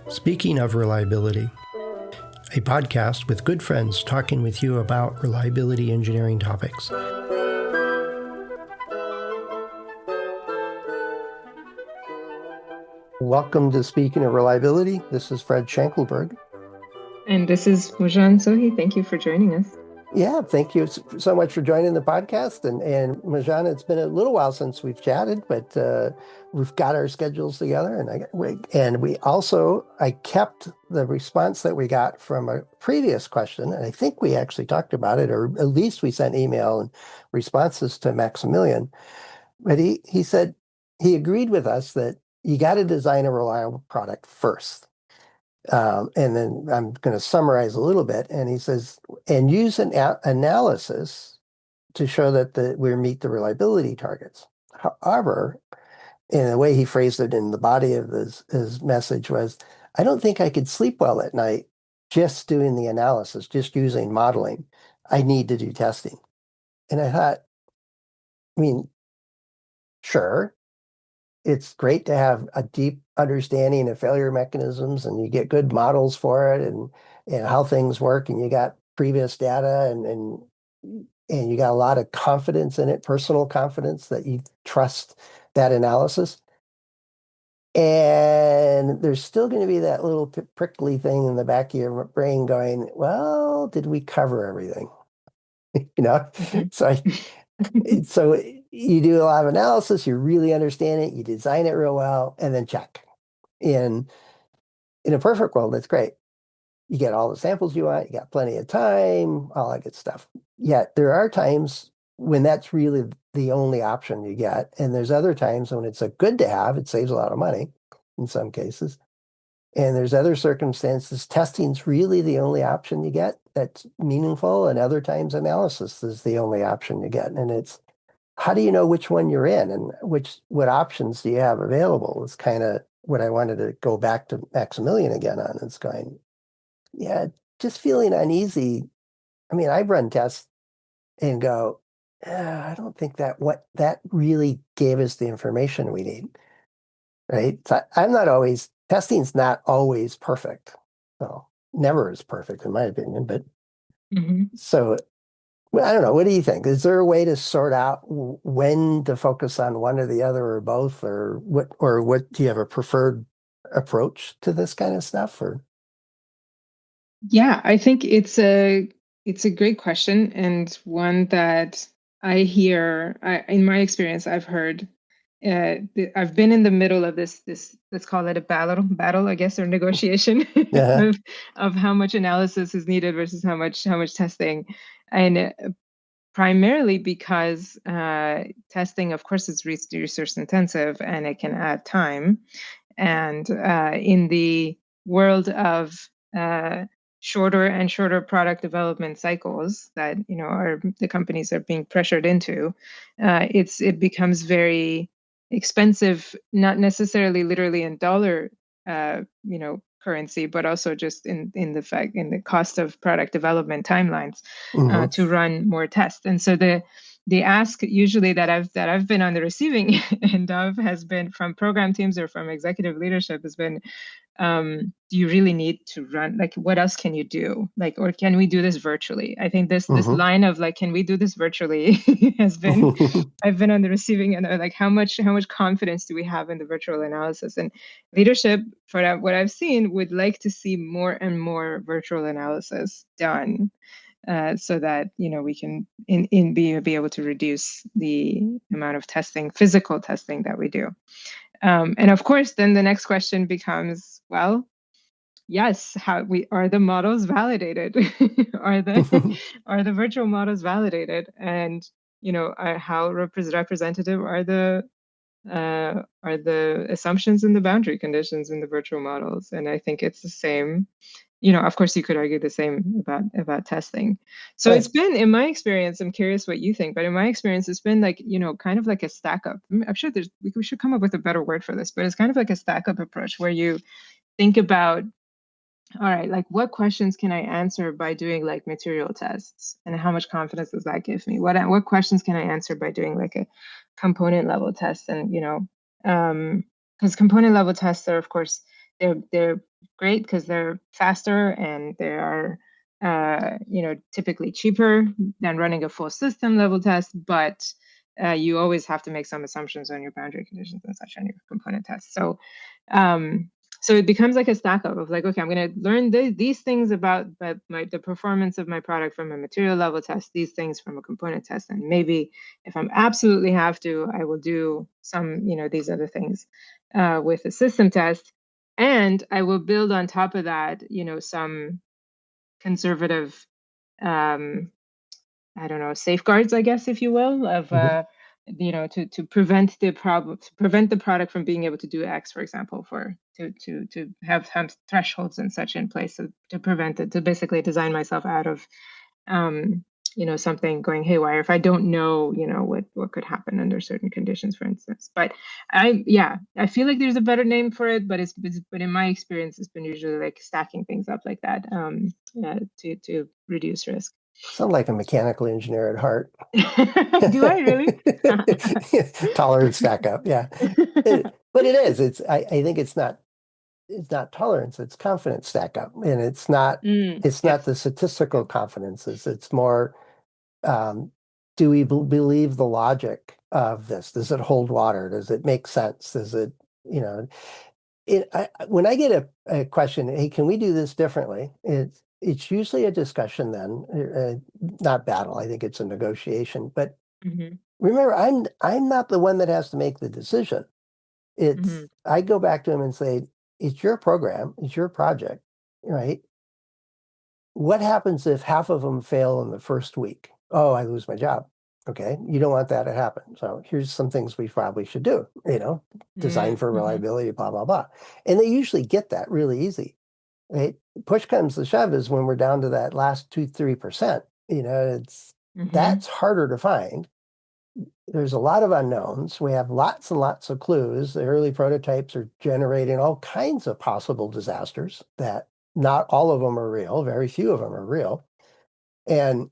Speaking of reliability, a podcast with good friends talking with you about reliability engineering topics. Welcome to Speaking of Reliability. This is Fred Schenkelberg. And this is Mojan Sohi. Thank you for joining us. Yeah, thank you so much for joining the podcast. And Mojan, it's been a little while since we've chatted, but we've got our schedules together. I kept the response that we got from a previous question, and I think we actually talked about it, or at least we sent email and responses to Maximilian. But he said he agreed with us that you got to design a reliable product first. And then I'm going to summarize a little bit. And he says, and use an analysis to show that we meet the reliability targets. However, in the way he phrased it in the body of his message was, I don't think I could sleep well at night just doing the analysis, just using modeling. I need to do testing. And I thought, sure, it's great to have a deep understanding of failure mechanisms, and you get good models for it and how things work, and you got previous data and you got a lot of confidence in it, personal confidence that you trust that analysis. And there's still going to be that little prickly thing in the back of your brain going, well, did we cover everything? So you do a lot of analysis, you really understand it, you design it real well, and then check. In a perfect world, that's great. You get all the samples you want, you got plenty of time, all that good stuff. Yet there are times when that's really the only option you get. And there's other times when it's a good to have, it saves a lot of money in some cases. And there's other circumstances, testing's really the only option you get that's meaningful, and other times analysis is the only option you get. And it's, how do you know which one you're in, and what options do you have available? Is kind of what I wanted to go back to Maximilian again on. It's going, yeah, just feeling uneasy. I run tests and go, I don't think that really gave us the information we need, right? So testing's not always perfect. Well, never is perfect in my opinion, but So I don't know. What do you think? Is there a way to sort out when to focus on one or the other or both, or what do you have a preferred approach to this kind of stuff? Or yeah, I think it's a great question, and one that I hear in my experience. I've heard. I've been in the middle of this let's call it a battle, I guess, or negotiation of how much analysis is needed versus how much testing, and primarily because testing, of course, is resource intensive and it can add time. And in the world of shorter and shorter product development cycles that the companies are being pressured into, it becomes very expensive, not necessarily literally in dollar currency, but also just in the cost of product development timelines to run more tests. And so the ask usually that I've been on the receiving end of has been from program teams or from executive leadership has been, do you really need to run? Like, what else can you do? Like, or can we do this virtually? I think this line of like, can we do this virtually has been, I've been on the receiving end of like, how much confidence do we have in the virtual analysis? And leadership, for what I've seen, would like to see more and more virtual analysis done. So that we can be able to reduce the amount of physical testing that we do. And of course, then the next question becomes, well, yes, are the models validated? are the virtual models validated? And how representative are the assumptions and the boundary conditions in the virtual models? And I think it's the same. Of course, you could argue the same about testing. So It's been, in my experience, I'm curious what you think, but in my experience, it's been like, kind of like a stack up. I'm sure we should come up with a better word for this, but it's kind of like a stack up approach where you think about all right, like what questions can I answer by doing like material tests? And how much confidence does that give me? What questions can I answer by doing like a component level test? And because component level tests are, of course, they're great because they're faster and they are typically cheaper than running a full system level test, but you always have to make some assumptions on your boundary conditions and such on your component tests. Um, so it becomes like a stack up of like, okay, I'm going to learn these things about the performance of my product from a material level test, these things from a component test, and maybe if I'm absolutely have to, I will do some, these other things with a system test, and I will build on top of that, some conservative um, I don't know, safeguards, I guess, if you will, of Mhm. to prevent the problem, to prevent the product from being able to do X, for example, for to have thresholds and such in place to prevent it, to basically design myself out of um, something going haywire if I don't know, what could happen under certain conditions, for instance. But I feel like there's a better name for it, but but in my experience, it's been usually like stacking things up like that to reduce risk. Sound like a mechanical engineer at heart. Do I really? Tolerance stack up, yeah. But it is. I think it's not tolerance, it's confidence stack up. And it's not Yes. the statistical Yep. confidences. It's more, um, do we believe the logic of this? Does it hold water? Does it make sense? Does it, you know, when I get a question, hey, can we do this differently? It's usually a discussion then, not battle. I think it's a negotiation. But Hmm. remember, I'm not the one that has to make the decision. Hmm. I go back to him and say, it's your program, it's your project, right? What happens if half of them fail in the first week? Oh, I lose my job. Okay, you don't want that to happen. So here's some things we probably should do, design for Hmm. reliability, blah, blah, blah. And they usually get that really easy, right? Push comes to shove is when we're down to that last 2, 3%. Hmm. That's harder to find. There's a lot of unknowns. We have lots and lots of clues. The early prototypes are generating all kinds of possible disasters that not all of them are real. Very few of them are real. And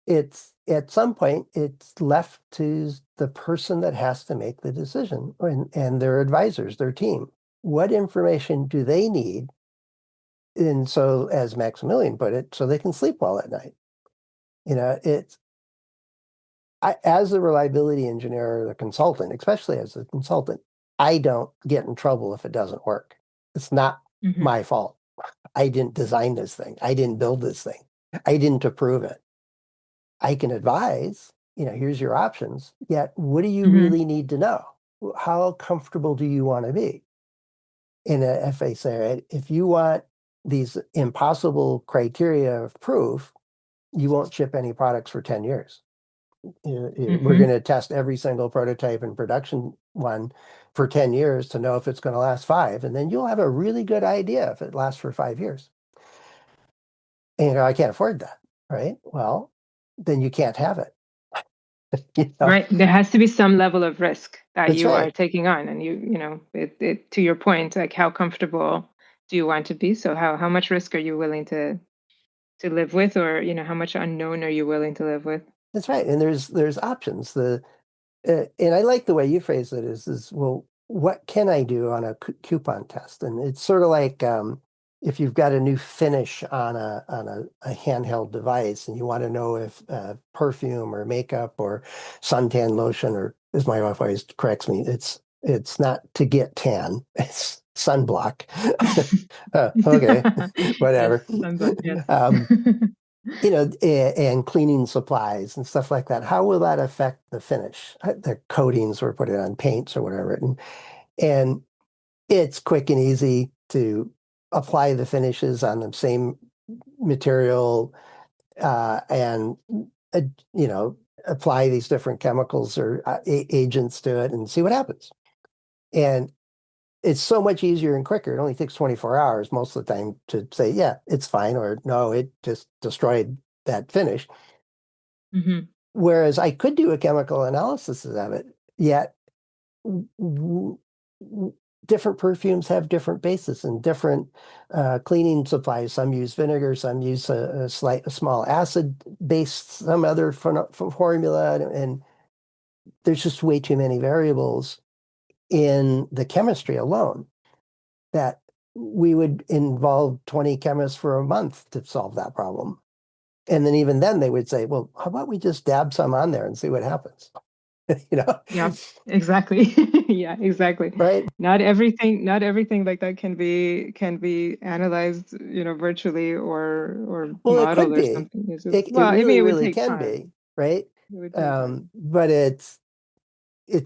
it's at some point, it's left to the person that has to make the decision and their advisors, their team. What information do they need? And so, as Maximilian put it, so they can sleep well at night. It's as a reliability engineer or the consultant, especially as a consultant, I don't get in trouble if it doesn't work. It's not Hmm. my fault. I didn't design this thing. I didn't build this thing. I didn't approve it. I can advise, here's your options. Yet, what do you Hmm. really need to know? How comfortable do you want to be? If I say, right, if you want these impossible criteria of proof, you won't ship any products for 10 years. We're going Hmm. to test every single prototype and production one for 10 years to know if it's going to last 5. And then you'll have a really good idea if it lasts for 5 years. And I can't afford that, right? Well, then you can't have it. You know, Right. There has to be some level of risk that that's you are right. taking on, and to your point, like how comfortable do you want to be? So how much risk are you willing to live with, or how much unknown are you willing to live with? That's right. And there's options. And I like the way you phrase it is well, what can I do on a coupon test? And it's sort of like if you've got a new finish on a handheld device and you want to know if perfume or makeup or suntan lotion, or as my wife always corrects me, it's not to get tan, it's sunblock. Okay, Yes, whatever. sunblock, yes. Um, and cleaning supplies and stuff like that. How will that affect the finish? The coatings we're putting on paints or whatever. And it's quick and easy to apply the finishes on the same material and, uh, you know, apply these different chemicals or agents to it and see what happens. And it's so much easier and quicker. It only takes 24 hours most of the time to say, yeah, it's fine, or no, it just destroyed that finish. Hmm. Whereas I could do a chemical analysis of it, yet w- w- different perfumes have different bases and different cleaning supplies. Some use vinegar, some use a small acid base, some other formula, and there's just way too many variables in the chemistry alone that we would involve 20 chemists for a month to solve that problem. And then even then they would say, well, how about we just dab some on there and see what happens? You know, Yeah, exactly. Yeah, exactly. right? Not everything like that can be analyzed, virtually or Well, it modeled could or be. something. It's just, It well, I mean, really, it would really take can time. be, right? It would take time. But it's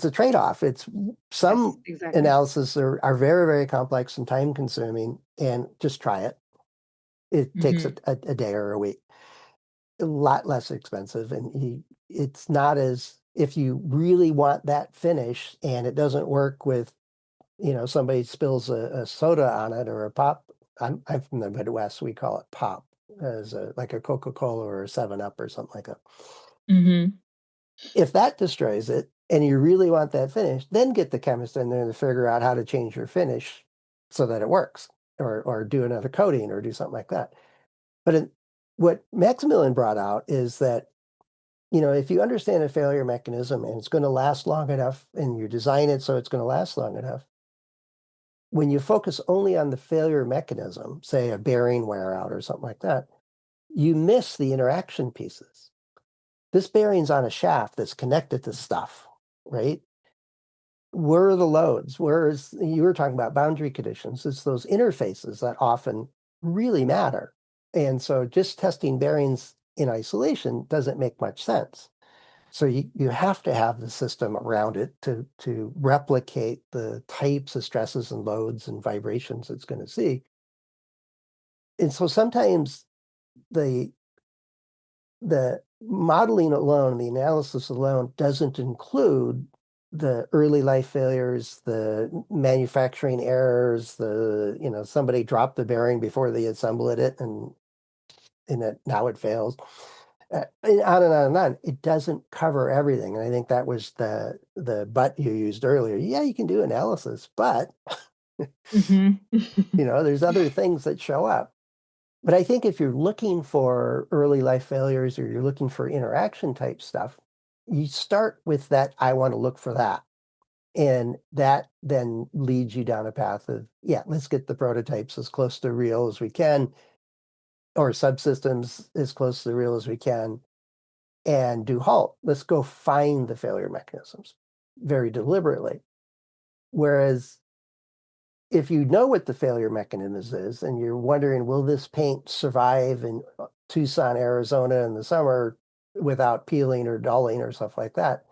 a trade-off. It's Yes, some exactly. analysis are very, very complex and time consuming, and just try it. It takes Hmm. a day or a week. A lot less expensive, and it's not as if you really want that finish and it doesn't work with, somebody spills a soda on it or a pop. I'm from the Midwest. We call it pop as like a Coca-Cola or a 7 Up or something like that. Hmm. If that destroys it and you really want that finish, then get the chemist in there to figure out how to change your finish so that it works, or do another coating or do something like that. But what Maximilian brought out is that, if you understand a failure mechanism and it's going to last long enough and you design it so it's going to last long enough, when you focus only on the failure mechanism, say a bearing wear out or something like that, you miss the interaction pieces. This bearing's on a shaft that's connected to stuff, right? Where are the loads? Where is, you were talking about boundary conditions? It's those interfaces that often really matter. And so just testing bearings in isolation doesn't make much sense. So you have to have the system around it to replicate the types of stresses and loads and vibrations it's going to see. And so sometimes the the modeling alone, the analysis alone doesn't include the early life failures, the manufacturing errors, somebody dropped the bearing before they assembled it and now it fails. And on and on and on. It doesn't cover everything. And I think that was the but you used earlier. Yeah, you can do analysis, but Hmm. there's other things that show up. But I think if you're looking for early life failures or you're looking for interaction type stuff, you start with that, I want to look for that. And that then leads you down a path of, yeah, let's get the prototypes as close to real as we can, or subsystems as close to real as we can, and do halt. Let's go find the failure mechanisms very deliberately. Whereas if you know what the failure mechanism is and you're wondering, will this paint survive in Tucson, Arizona in the summer without peeling or dulling or stuff like that,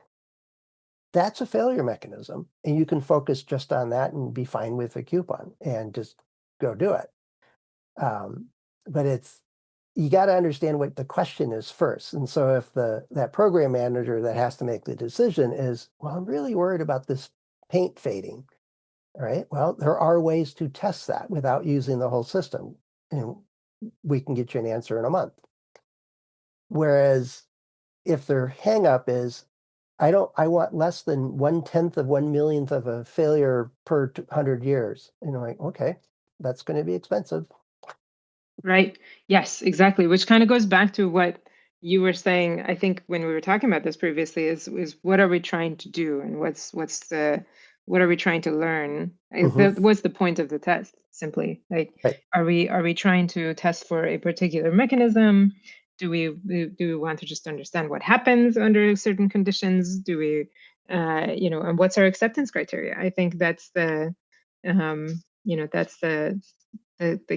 that's a failure mechanism. And you can focus just on that and be fine with a coupon and just go do it. Um, but you got to understand what the question is first. And so if that program manager that has to make the decision is, well, I'm really worried about this paint fading. All right. Well, there are ways to test that without using the whole system. And we can get you an answer in a month. Whereas if their hang up is, I want less than 1/10 of 1 millionth of a failure per 100 years. And you're like, okay, that's going to be expensive. Right. Yes, exactly. Which kind of goes back to what you were saying, I think when we were talking about this previously, is what are we trying to do and what are we trying to learn? Hmm. What's the point of the test? Simply, like, Right. are we trying to test for a particular mechanism? Do we want to just understand what happens under certain conditions? Do we and what's our acceptance criteria? I think that's the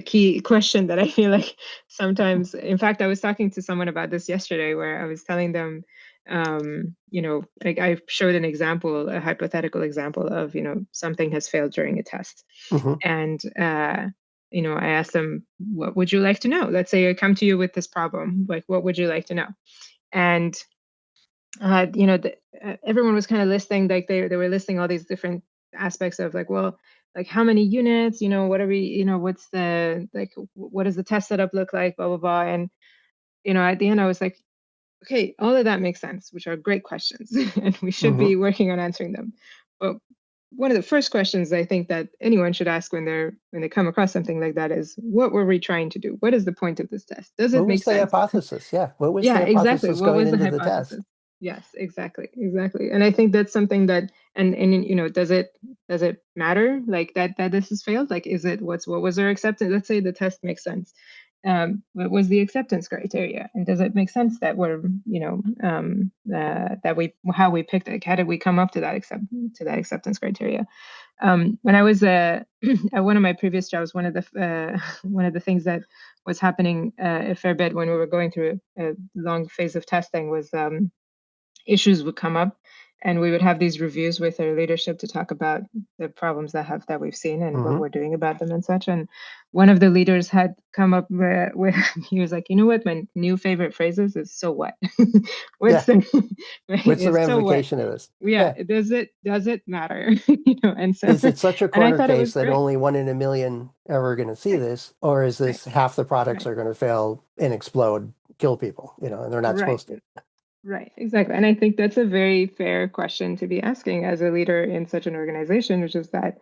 key question that I feel like sometimes, in fact, I was talking to someone about this yesterday where I was telling them, like I showed an example, a hypothetical example of, something has failed during a test. Hmm. And, I asked them, what would you like to know? Let's say I come to you with this problem, like, what would you like to know? And everyone was kind of listing, like they were listing all these different aspects of, like, well, like how many units, what are we, what's the, like, what does the test setup look like, blah blah blah. And at the end I was like, okay, all of that makes sense, which are great questions and we should Hmm. be working on answering them. But one of the first questions I think that anyone should ask when they come across something like that is, what were we trying to do? What is the point of this test? Does it What make was the sense? hypothesis? Yeah. What was the Yeah, exactly. hypothesis What going was the into the test? hypothesis? Yes, exactly, exactly. And I think that's something that, and does it matter like that this has failed? Like, is it what was our acceptance? Let's say the test makes sense. What was the acceptance criteria? And does it make sense that we're, that we how we picked it? How did we come up to that acceptance criteria? When I was at one of my previous jobs, one of the one of the things that was happening a fair bit when we were going through a long phase of testing was issues would come up, and we would have these reviews with our leadership to talk about the problems that we've seen and what Hmm. we're doing about them and such. And one of the leaders had come up with he was like, you know what, my new favorite phrases is "so what." What's Yeah. the What's the it's so what? ramification of this? Yeah, Yeah. does it matter? And so, Is it such a and I corner thought it was case that great. only 1 in a million ever going to see Right, this, or is right, this half the products right, are going to fail and explode, kill people, and they're not right. supposed to? Right, exactly. And I think that's a very fair question to be asking as a leader in such an organization, which is that,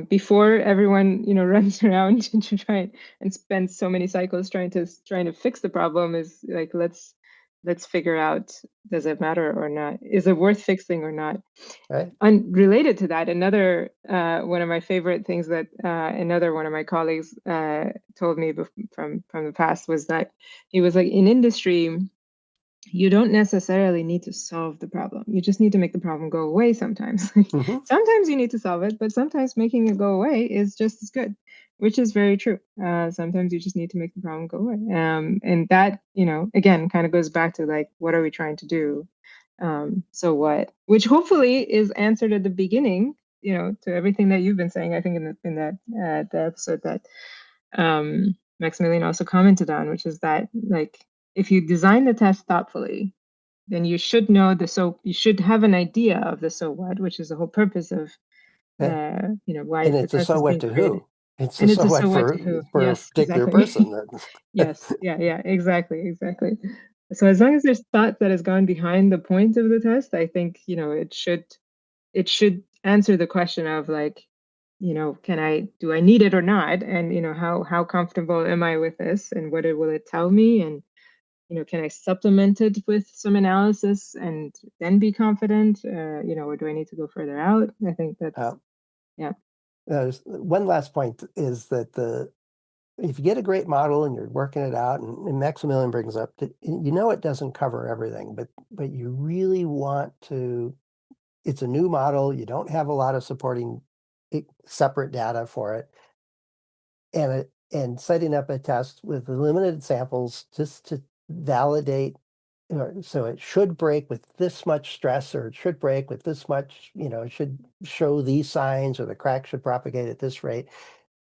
before everyone, runs around to try and spend so many cycles trying to fix the problem, is like, let's figure out, does it matter or not? Is it worth fixing or not? Right? Unrelated to that, another one of my favorite things that another one of my colleagues told me from the past was that he was like, in industry, you don't necessarily need to solve the problem. You just need to make the problem go away sometimes. Hmm. Sometimes you need to solve it, but sometimes making it go away is just as good, which is very true. Sometimes you just need to make the problem go away. And that, again, kind of goes back to like, what are we trying to do? So what? Which hopefully is answered at the beginning, to everything that you've been saying. I think in that the episode that Maximilian also commented on, which is that like, if you design the test thoughtfully, then you should know you should have an idea of the so what, which is the whole purpose of Yeah. why And the it's a test so is what being to created. who? It's a And it's so a so what what for to who. for a Yes, particular person. exactly. Yes, yeah, yeah, exactly, exactly. So as long as there's thought that has gone behind the point of the test, I think, it should answer the question of like, do I need it or not? And how comfortable am I with this? And will it tell me? And can I supplement it with some analysis and then be confident? Or do I need to go further out? I think Uh, that's, yeah. there's one last point is that if you get a great model and you're working it out, and Maximilian brings up that it doesn't cover everything, but you really want to. It's a new model. You don't have a lot of supporting separate data for it, and setting up a test with limited samples just to validate. So it should break with this much stress, or it should break with this much. It should show these signs, or the crack should propagate at this rate.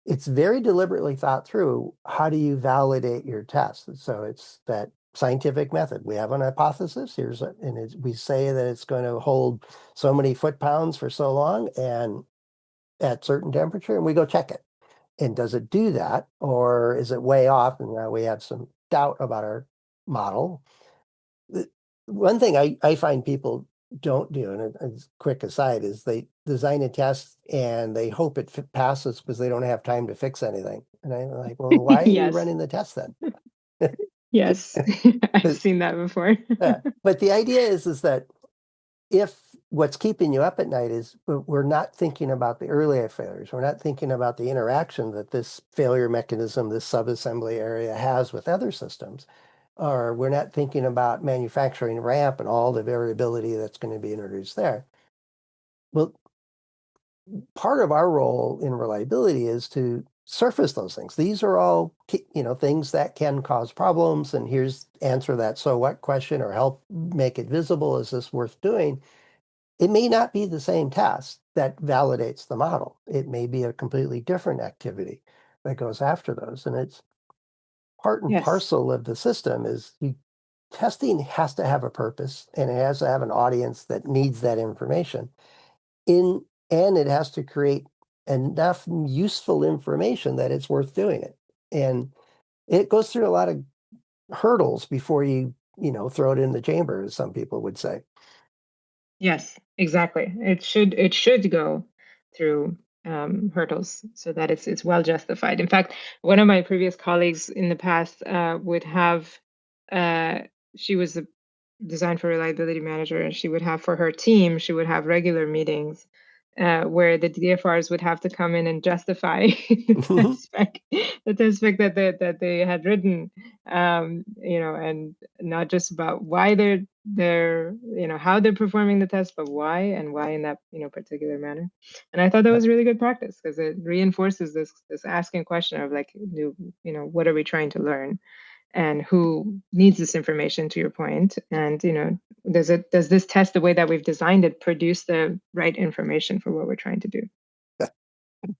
It's very deliberately thought through. How do you validate your test? So it's that scientific method. We have an hypothesis. We say that it's going to hold so many foot-pounds for so long and at certain temperature, and we go check it. And does it do that, or is it way off? And now we have some doubt about our model. One thing I find people don't do, and a quick aside, is they design a test and they hope it passes because they don't have time to fix anything. And I'm like, well, why are you Yes, running the test then? yes. I've seen that before. Yeah. But the idea is that if what's keeping you up at night is we're not thinking about the earlier failures, we're not thinking about the interaction that this failure mechanism, this subassembly area has with other systems, or we're not thinking about manufacturing ramp and all the variability that's going to be introduced there. Well, part of our role in reliability is to surface those things. These are all, things that can cause problems, and here's answer that so what question, or help make it visible. Is this worth doing? It may not be the same task that validates the model. It may be a completely different activity that goes after those. And it's part and Yes, parcel of the system is testing has to have a purpose, and it has to have an audience that needs that information and it has to create enough useful information that it's worth doing it. And it goes through a lot of hurdles before you throw it in the chamber, as some people would say. Yes, exactly. It should go through hurdles so that it's well justified. In fact, one of my previous colleagues in the past would have uh, she was a design for reliability manager, and she would have for her team, she would have regular meetings where the DFRs would have to come in and justify the test spec that they had written, and not just about why they're how they're performing the test, but why in that particular manner. And I thought that was really good practice because it reinforces this asking question of like, what are we trying to learn, and who needs this information, to your point, and does this test, the way that we've designed it, produce the right information for what we're trying to do.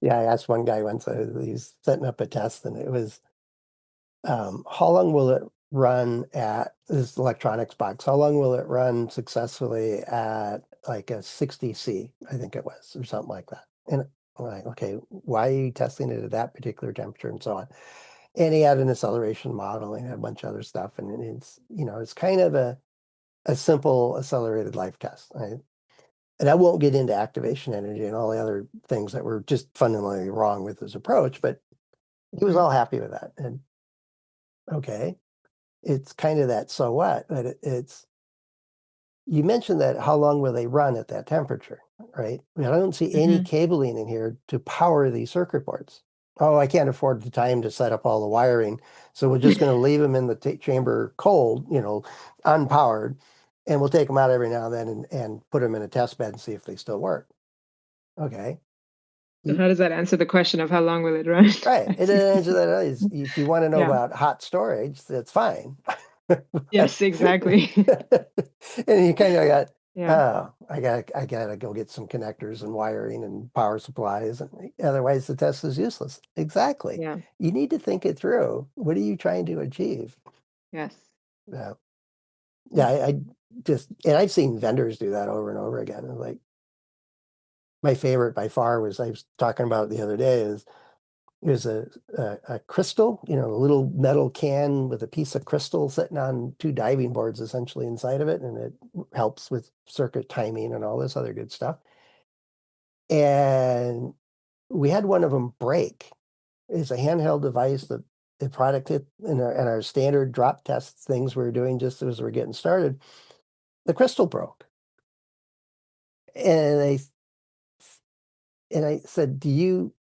Yeah, I asked one guy once, he was setting up a test, and it was, how long will it run at this electronics box? How long will it run successfully at like a 60C, I think it was, or something like that. And I'm like, okay, why are you testing it at that particular temperature and so on? And he had an acceleration model and had a bunch of other stuff. And it's kind of a simple accelerated life test. Right? And I won't get into activation energy and all the other things that were just fundamentally wrong with his approach, but he was Mhm. all happy with that. And okay, it's kind of that so what, but it's you mentioned that how long will they run at that temperature, right? I don't see any Mhm. cabling in here to power these circuit boards. Oh, I can't afford the time to set up all the wiring, so we're just going to leave them in the chamber cold, unpowered, and we'll take them out every now and then and put them in a test bed and see if they still work. Okay. So how does that answer the question of how long will it run? Right. I It see. doesn't answer that. If you want to know Yeah. about hot storage, that's fine. But Yes, exactly. and you kind of got, Yeah. oh, I gotta go get some connectors and wiring and power supplies, and otherwise the test is useless. Exactly. Yeah. You need to think it through. What are you trying to achieve? Yes. Yeah. Yeah, I just, and I've seen vendors do that over and over again. And like my favorite by far was, I was talking about the other day, is there's a crystal, a little metal can with a piece of crystal sitting on two diving boards essentially inside of it, and it helps with circuit timing and all this other good stuff. And we had one of them break. It's a handheld device that the product hit in our standard drop test things we were doing just as we are getting started. The crystal broke. And I said, do you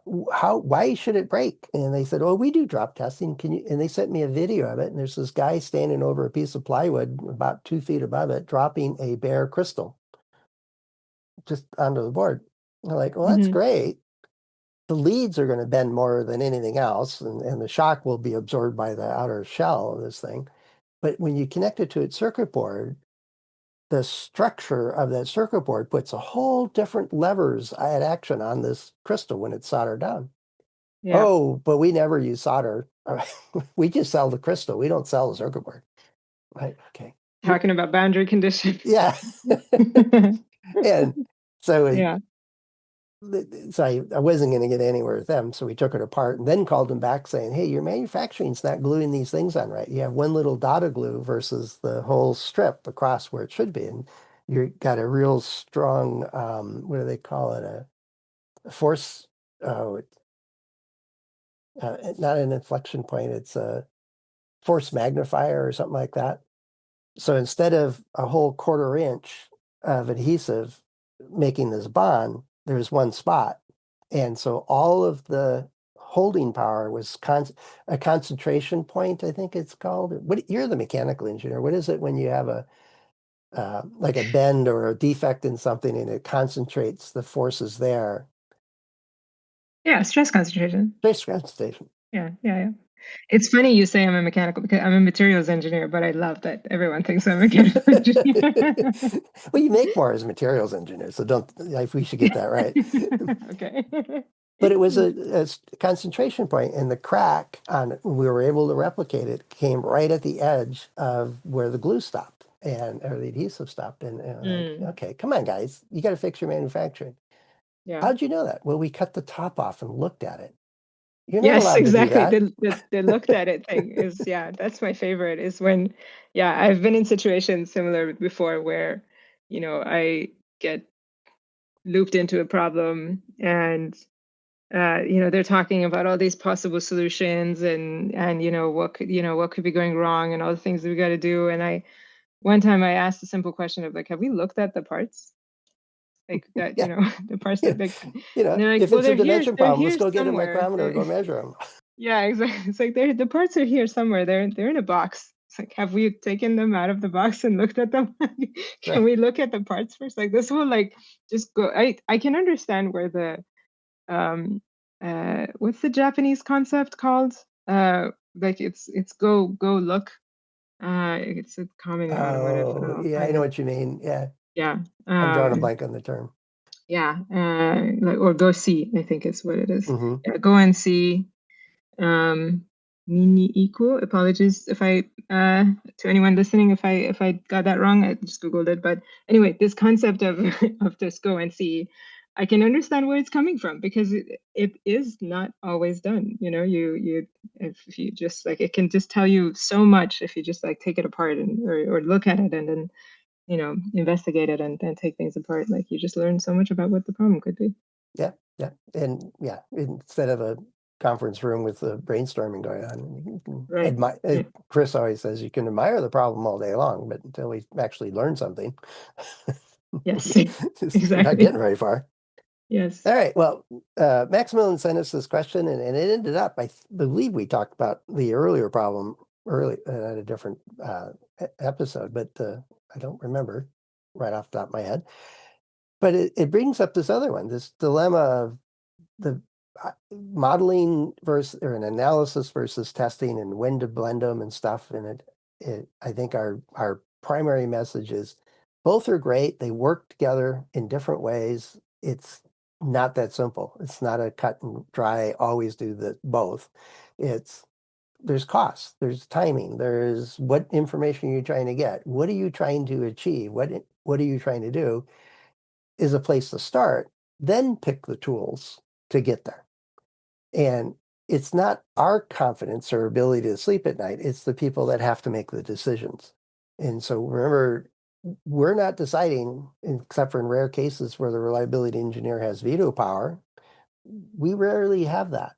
why should it break? And they said, oh, we do drop testing. Can you? And they sent me a video of it. And there's this guy standing over a piece of plywood about 2 feet above it, dropping a bare crystal just onto the board. I'm like, well, that's Hmm. great. The leads are going to bend more than anything else, and the shock will be absorbed by the outer shell of this thing. But when you connect it to its circuit board, the structure of that circuit board puts a whole different levers at action on this crystal when it's soldered down. Yeah. Oh, but we never use solder. We just sell the crystal. We don't sell the circuit board. Right. Okay. Talking about boundary conditions. Yeah. And so Yeah. I wasn't going to get anywhere with them. So we took it apart and then called them back saying, hey, your manufacturing's not gluing these things on right. You have one little dot of glue versus the whole strip across where it should be. And you've got a real strong, what do they call it? A force, oh, not an inflection point. It's a force magnifier or something like that. So instead of a whole 1/4 inch of adhesive making this bond, there's one spot. And so all of the holding power was a concentration point, I think it's called. You're the mechanical engineer. What is it when you have like a bend or a defect in something and it concentrates the forces there? Yeah. Stress concentration. Space concentration. Yeah. Yeah. Yeah. It's funny you say I'm a mechanical because I'm a materials engineer, but I love that everyone thinks I'm a mechanical engineer. Well, you make more as materials engineer, so don't, we should get that right. Okay. But it was a concentration point, and the crack on it, we were able to replicate it, came right at the edge of where the glue stopped or the adhesive stopped. And like, Mm, okay, come on, guys, you got to fix your manufacturing. yeah. How'd you know that? Well, we cut the top off and looked at it. You're not Yes, allowed to do exactly. that. The looked at it thing is, yeah, that's my favorite is when, yeah, I've been in situations similar before where, I get looped into a problem, and they're talking about all these possible solutions, and what could be going wrong, and all the things that we got to do. And one time I asked a simple question of like, have we looked at the parts? Like that, Yeah. the parts You that know, like, you and know, they're like, if well, it's a dimension they're problem, let's here go get a somewhere. micrometer and go measure them. Yeah, exactly. It's like the parts are here somewhere. They're in a box. It's like, have we taken them out of the box and looked at them? Can Right. we look at the parts first? Like this will like just go. I can understand where the what's the Japanese concept called? Like it's go look. It's a common one. What if Oh, I'll yeah, I find know it? what you mean. Yeah. Yeah. I'm drawing a blank on the term. Yeah. Like, or go see, I think is what it is. Hmm. Yeah, go and see. um Mini equal. Apologies if I to anyone listening if I got that wrong. I just googled it, but anyway, this concept of of just go and see, I can understand where it's coming from, because it is not always done. You if you just like, it can just tell you so much if you just like take it apart and or look at it and then investigate it and then take things apart. Like you just learn so much about what the problem could be. Yeah, yeah. And yeah, instead of a conference room with the brainstorming going on, you can Right. admire, Right. Chris always says you can admire the problem all day long, but until we actually learn something, Yes. you're not getting Exactly. very far. Yes. All right. Well, Maximilian sent us this question, and it ended up, believe we talked about the earlier problem early at a different episode, but I don't remember right off the top of my head. But it brings up this other one, this dilemma of the modeling versus or an analysis versus testing and when to blend them and stuff. And I think our primary message is both are great. They work together in different ways. It's not that simple. It's not a cut and dry, always do the both. It's there's costs, there's timing, there's what information are you trying to get? What are you trying to achieve? What are you trying to do is a place to start, then pick the tools to get there. And it's not our confidence or ability to sleep at night, it's the people that have to make the decisions. And so remember, we're not deciding, except for in rare cases where the reliability engineer has veto power. We rarely have that.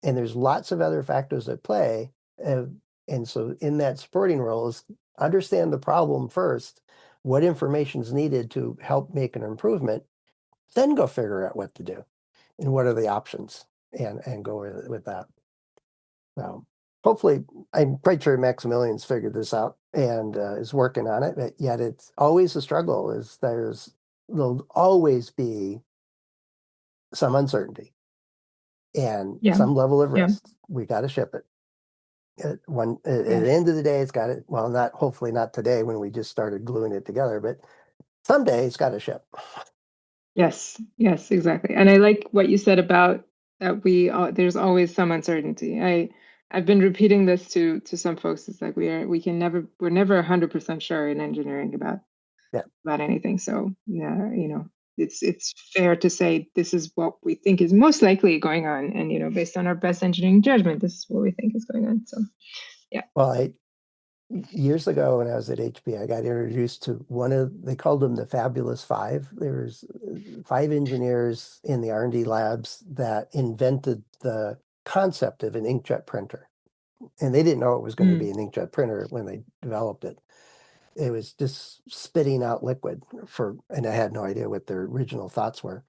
And there's lots of other factors at play. Uh, and so in that supporting role is understand the problem first, what information is needed to help make an improvement, then go figure out what to do and what are the options and go with that. So hopefully, I'm quite sure Maximilian's figured this out and is working on it. But yet, it's always a struggle. There'll always be some uncertainty and Yeah. some level of Yeah. risk. We got to ship it. At the Yes. end of the day, it's got to. Well, not hopefully not today when we just started gluing it together, but someday it's got to ship. Yes. Yes, exactly. And I like what you said about that there's always some uncertainty. I've been repeating this to some folks. It's like we're never 100% sure in engineering Yeah. about anything. So yeah, it's fair to say this is what we think is most likely going on, and based on our best engineering judgment, this is what we think is going on. So yeah. Well, years ago when I was at HP, I got introduced to they called them the Fabulous Five. There was five engineers in the R&D labs that invented the concept of an inkjet printer. And they didn't know it was going to be Mm. an inkjet printer when they developed it. It was just spitting out liquid and I had no idea what their original thoughts were.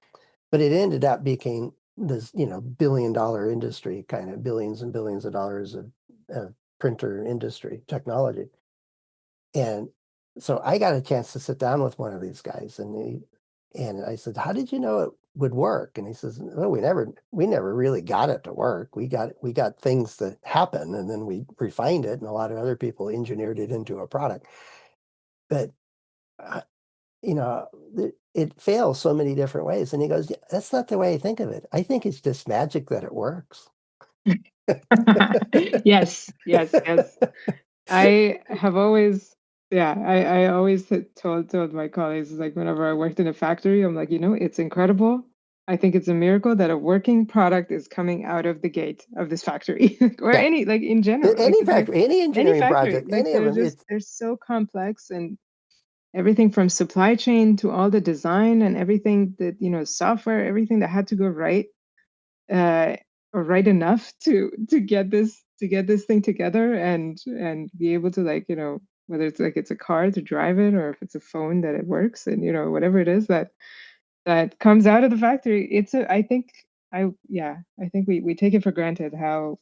But it ended up becoming this, billion-dollar industry, kind of billions and billions of dollars of printer industry technology. And so I got a chance to sit down with one of these guys and I said, "How did you know it would work?" And he says, "Well, we never really got it to work. We got things that happen and then we refined it and a lot of other people engineered it into a product. But uh, it fails so many different ways." And he goes, "Yeah, that's not the way I think of it. I think it's just magic that it works." Yes, yes, yes. I have always, yeah, I always told my colleagues, like whenever I worked in a factory, I'm like, it's incredible. I think it's a miracle that a working product is coming out of the gate of this factory, or Yeah. any, like in general, like Any factory, any any engineering factory, project, like any of them, they're so complex, and everything from supply chain to all the design and everything that, software, everything that had to go right, or right enough to get this thing together and be able to, like, whether it's like it's a car to drive it, or if it's a phone that it works, and whatever it is that comes out of the factory. I think we take it for granted how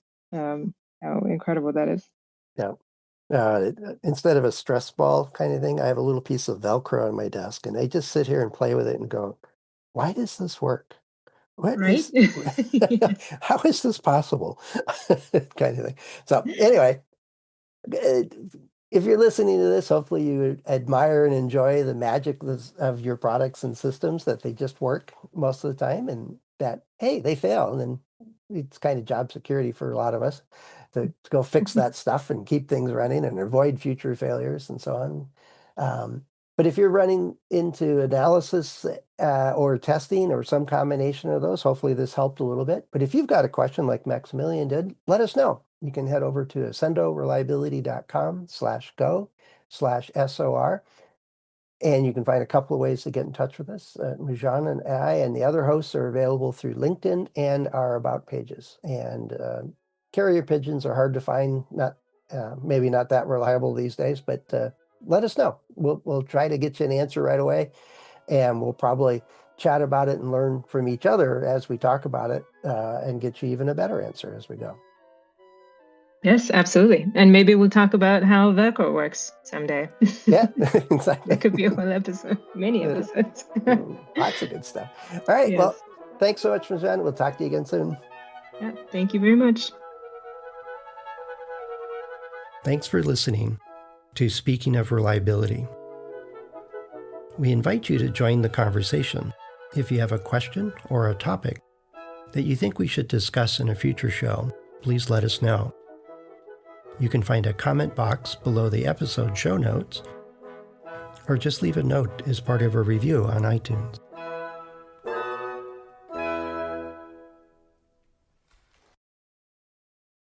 incredible that is. Yeah. Instead of a stress ball kind of thing, I have a little piece of Velcro on my desk, and I just sit here and play with it and go, why does this work? What Right? is, how is this possible? Kind of thing. So anyway, if you're listening to this, hopefully you admire and enjoy the magic of your products and systems, that they just work most of the time, and that, hey, they fail. And then it's kind of job security for a lot of us to go fix that stuff and keep things running and avoid future failures and so on. But if you're running into analysis or testing or some combination of those, hopefully this helped a little bit. But if you've got a question like Maximilian did, let us know. You can head over to accendoreliability.com/go/SOR. And you can find a couple of ways to get in touch with us. Mojan and I and the other hosts are available through LinkedIn and our About pages. And carrier pigeons are hard to find, not maybe not that reliable these days, but let us know. We'll try to get you an answer right away, and we'll probably chat about it and learn from each other as we talk about it, and get you even a better answer as we go. Yes, absolutely. And maybe we'll talk about how Velcro works someday. Yeah, exactly. That could be a whole episode, many episodes. Lots of good stuff. All right. Yes. Well, thanks so much, Mojan. We'll talk to you again soon. Yeah, thank you very much. Thanks for listening to Speaking of Reliability. We invite you to join the conversation. If you have a question or a topic that you think we should discuss in a future show, please let us know. You can find a comment box below the episode show notes, or just leave a note as part of a review on iTunes.